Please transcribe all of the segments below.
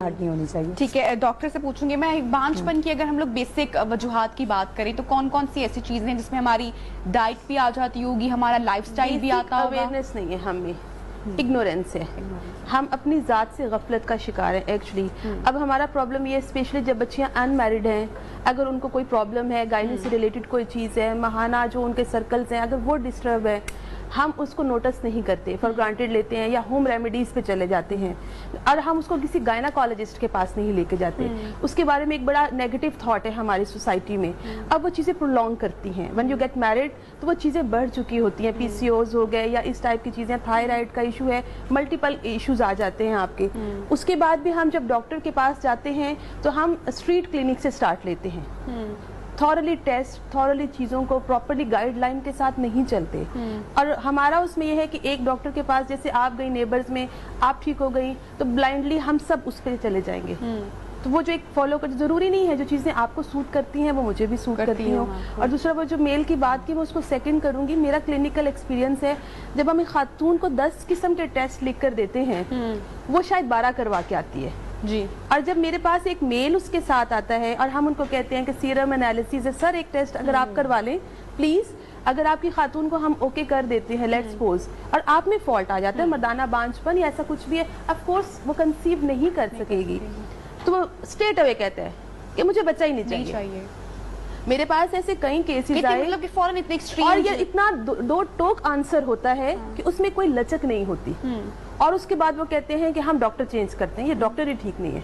نہیں ہونی چاہیے. ٹھیک ہے، ڈاکٹر سے پوچھوں گی میں بانجھپن کی اگر ہم لوگ بیسک وجوہات کی بات کریں تو کون کون سی ایسی چیزیں ہیں جس میں ہماری ڈائٹ بھی آ جاتی ہوگی، ہمارا لائف سٹائل بھی آتا ہوگا؟ اویئرنیس نہیں ہے ہمیں، اگنورینس ہے. ہم اپنی ذات سے غفلت کا شکار ہیں ایکچولی. اب ہمارا پرابلم یہ اسپیشلی جب بچیاں ان میرڈ ہیں، اگر ان کو کوئی پرابلم ہے، گائنی سے ریلیٹڈ کوئی چیز ہے، ماہانہ جو ان کے سرکلز ہیں اگر وہ ڈسٹرب ہے، ہم اس کو نوٹس نہیں کرتے، فار گرانٹیڈ لیتے ہیں یا ہوم ریمیڈیز پہ چلے جاتے ہیں اور ہم اس کو کسی گائناکالوجسٹ کے پاس نہیں لے کے جاتے. اس کے بارے میں ایک بڑا نیگیٹو تھاٹ ہے ہماری سوسائٹی میں. اب وہ چیزیں پرولونگ کرتی ہیں. when you get married تو وہ چیزیں بڑھ چکی ہوتی ہیں، پی سی اوز ہو گئے یا اس ٹائپ کی چیزیں، تھائرائڈ کا ایشو ہے، ملٹیپل ایشوز آ جاتے ہیں آپ کے. اس کے بعد بھی ہم جب ڈاکٹر کے پاس جاتے ہیں تو ہم اسٹریٹ کلینک سے سٹارٹ لیتے ہیں. تھورلی ٹیسٹ، تھورلی چیزوں کو پراپرلی گائیڈ لائن کے ساتھ نہیں چلتے. اور ہمارا اس میں یہ ہے کہ ایک ڈاکٹر کے پاس جیسے آپ گئی نیبرز میں، آپ ٹھیک ہو گئی تو بلائنڈلی ہم سب اس پہ چلے جائیں گے. تو وہ جو ایک فالو کر، ضروری نہیں ہے جو چیزیں آپ کو سوٹ کرتی ہیں وہ مجھے بھی سوٹ کرتی ہوں. اور دوسرا وہ جو میل کی بات کی میں اس کو سیکنڈ کروں گی. میرا کلینکل ایکسپیرینس ہے جب ہم ایک خاتون کو 10 قسم کے ٹیسٹ لکھ کر دیتے ہیں وہ شاید 12 کروا کے آتی ہے جی. اور جب میرے پاس ایک میل اس کے ساتھ آتا ہے اور ہم ان کو کہتے ہیں کہ سیرم انالیسز ہے، سر ایک ٹیسٹ اگر آپ کروا لیں پلیز. اگر آپ کی خاتون کو ہم اوکے کر دیتے ہیں لیٹس سپوز، اور آپ میں فالٹ آ جاتا ہے، مردانہ بانجھپن یا ایسا کچھ بھی ہے، آف کورس وہ کنسیو نہیں کر سکے گی. تو وہ اسٹریٹ اوے کہتا ہے کہ مجھے بچہ ہی نہیں چاہیے. میرے پاس ایسے کئی کیسز آئے اور یہ اتنا دو ٹوک آنسر ہوتا ہے کہ اس میں کوئی لچک نہیں ہوتی. اور اس کے بعد وہ کہتے ہیں کہ ہم ڈاکٹر چینج کرتے ہیں. یہ ڈاکٹر ہی ٹھیک نہیں ہے.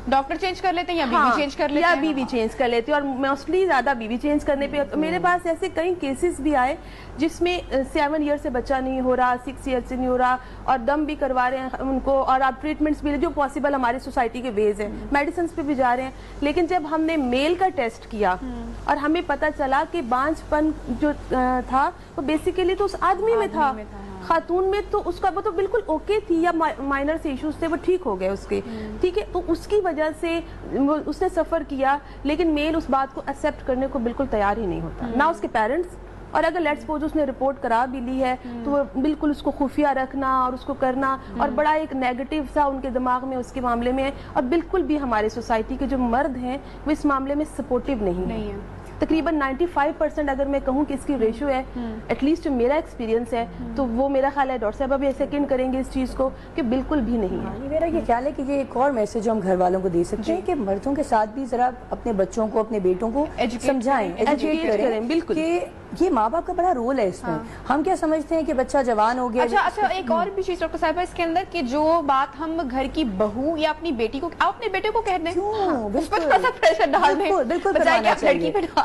ڈاکٹر چینج کر لیتے ہیں یا بیوی چینج کر لیتے ہیں؟ یا بیوی چینج کر لیتے ہیں، اور موسٹلی زیادہ بیوی چینج کرنے پہ. میرے پاس ایسے کئی کیسز بھی آئے جس میں 7 ایئر سے بچہ نہیں ہو رہا، 6 ایئر سے نہیں ہو رہا، اور دم بھی کروا رہے ہیں ان کو، اور آپ ٹریٹمنٹس بھی جو پاسبل ہماری سوسائٹی کے ویز ہیں، میڈیسنس پہ بھی جا رہے ہیں. لیکن جب ہم نے میل کا ٹیسٹ کیا اور ہمیں پتہ چلا کہ بانجھپن جو تھا وہ بیسیکلی تو اس آدمی میں تھا، خاتون میں تو اس کا وہ تو بالکل اوکے تھی، یا مائنر سے ایشوز تھے وہ ٹھیک ہو گئے اس کے. ٹھیک ہے، تو اس کی وجہ سے اس نے سفر کیا، لیکن میل اس بات کو ایکسیپٹ کرنے کو بالکل تیار ہی نہیں ہوتا، نہ اس کے پیرنٹس. اور اگر لیٹس سپوز اس نے رپورٹ کرا بھی لی ہے تو وہ بالکل اس کو خفیہ رکھنا اور اس کو کرنا، اور بڑا ایک نیگیٹو سا ان کے دماغ میں اس کے معاملے میں. اور بالکل بھی ہمارے سوسائٹی کے جو مرد ہیں وہ اس معاملے میں سپورٹیو نہیں ہیں. تقریباً 95% اگر میں کہوں کہ اس کی ریشو ہے، ایٹ لیسٹ میرا ایکسپیرینس ہے، تو وہ میرا خیال ہے ڈاکٹر صاحب ابھی سیکنڈ کریں گے اس چیز کو کہ بالکل بھی نہیں ہے. میرا یہ خیال ہے کہ یہ ایک اور میسج ہم گھر والوں کو دے سکتے ہیں کہ مردوں کے ساتھ بھی ذرا اپنے بچوں کو، اپنے بیٹوں کو سمجھائیں، ایجوکیٹ کریں. بالکل کہ یہ ماں باپ کا بڑا رول ہے اس میں. ہم کیا سمجھتے ہیں کہ بچہ جوان ہو گیا. اچھا ایک اور بھی چیز ڈاکٹر صاحبہ اس کے اندر کہ جو بات ہم گھر کی بہو یا اپنی بیٹی کو، آپ اپنے بیٹے کو کہہ دیں اس پر تھوڑا سا پریشر ڈال دیں، بالکل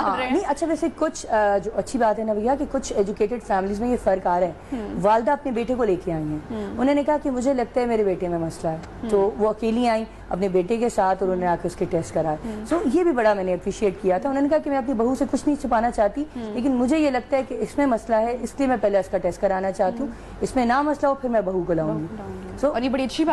نہیں. اچھا ویسے کچھ جو اچھی بات ہے نا بھیا کہ کچھ ایجوکیٹڈ فیملیز میں یہ فرق آ رہا ہے. والدہ اپنے بیٹے کو لے کے آئی ہیں، انہوں نے کہا کہ مجھے لگتا ہے میرے بیٹے میں مسئلہ ہے، تو وہ اکیلی آئیں اپنے بیٹے کے ساتھ اور انہوں نے آ کے اس کے ٹیسٹ کرائے. سو یہ بھی بڑا میں نے اپریشیٹ کیا تھا. انہوں نے کہا کہ میں اپنی بہو سے کچھ نہیں چھپانا چاہتی، لیکن مجھے یہ لگتا ہے کہ اس میں مسئلہ ہے، اس لیے میں پہلے اس کا ٹیسٹ کرانا چاہتی ہوں، اس میں نہ مسئلہ ہو پھر میں بہو کو لاؤں گی. اور یہ بڑی اچھی بات